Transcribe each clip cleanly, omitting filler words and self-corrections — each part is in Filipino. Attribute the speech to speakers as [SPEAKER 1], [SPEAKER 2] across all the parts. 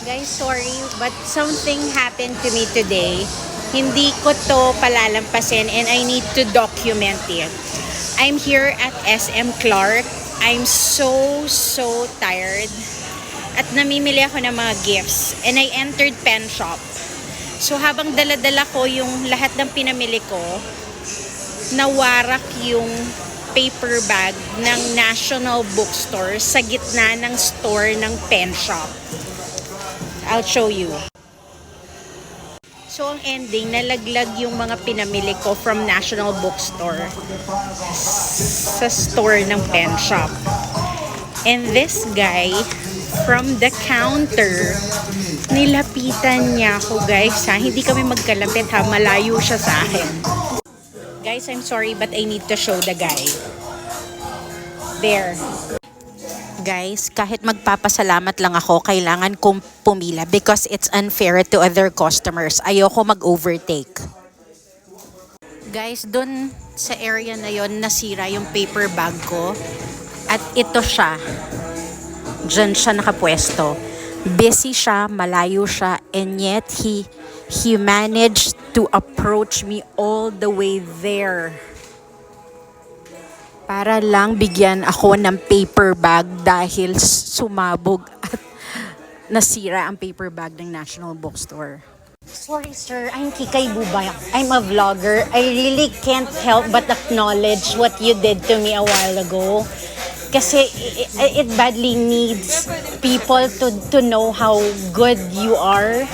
[SPEAKER 1] Guys, sorry, but something happened to me today. Hindi ko to palalampasin and I need to document it. I'm here at SM Clark. I'm so tired. At namimili ako ng mga gifts. And I entered PENSHOPPE. So habang dala-dala ko yung lahat ng pinamili ko, nawarak yung paper bag ng National Bookstore sa gitna ng store ng PENSHOPPE. I'll show you. So, ang ending, nalaglag yung mga pinamili ko from National Bookstore sa store ng PENSHOPPE. And this guy, from the counter, nilapitan niya ako, guys, ha? Hindi kami magkalapit, ha? Malayo siya sa akin. Guys, I'm sorry, but I need to show the guy. There. Guys, kahit magpapasalamat lang ako, kailangan kong pumila because it's unfair to other customers. Ayoko mag-overtake. Guys, dun sa area na yon nasira yung paper bag ko. At ito siya. Diyan siya nakapwesto. Busy siya, malayo siya, and yet he managed to approach me all the way there. Para lang bigyan ako ng paper bag dahil sumabog at nasira ang paper bag ng National Bookstore. Sorry sir, I'm Kikaybooba. I'm a vlogger. I really can't help but acknowledge what you did to me a while ago. Kasi it badly needs people to know how good you are.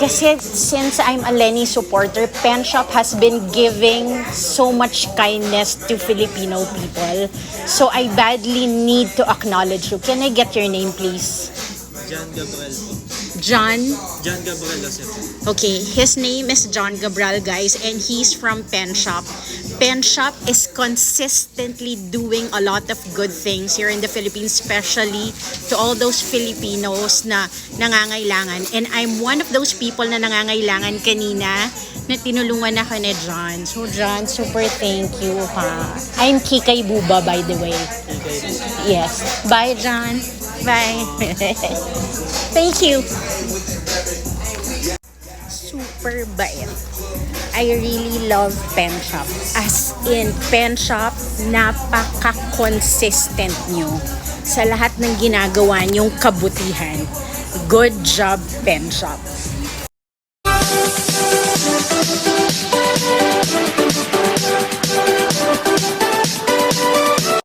[SPEAKER 1] Kasi since I'm a Lenny supporter, PENSHOPPE has been giving so much kindness to Filipino people. So I badly need to acknowledge you. Can I get your name, please?
[SPEAKER 2] John Gabriel po.
[SPEAKER 1] John
[SPEAKER 2] Gabriel Joseph.
[SPEAKER 1] Okay, his name is John Gabriel, guys, and he's from PENSHOPPE. PENSHOPPE is consistently doing a lot of good things here in the Philippines, especially to all those Filipinos na nangangailangan. And I'm one of those people na nangangailangan kanina na tinulungan ako ni John. So John, super thank you, ha. I'm Kikaybooba, by the way. Yes. Bye, John. Bye. Thank you. Super bait. I really love PENSHOPPE. As in, PENSHOPPE, napaka-consistent nyo sa lahat ng ginagawa nyong kabutihan. Good job, PENSHOPPE.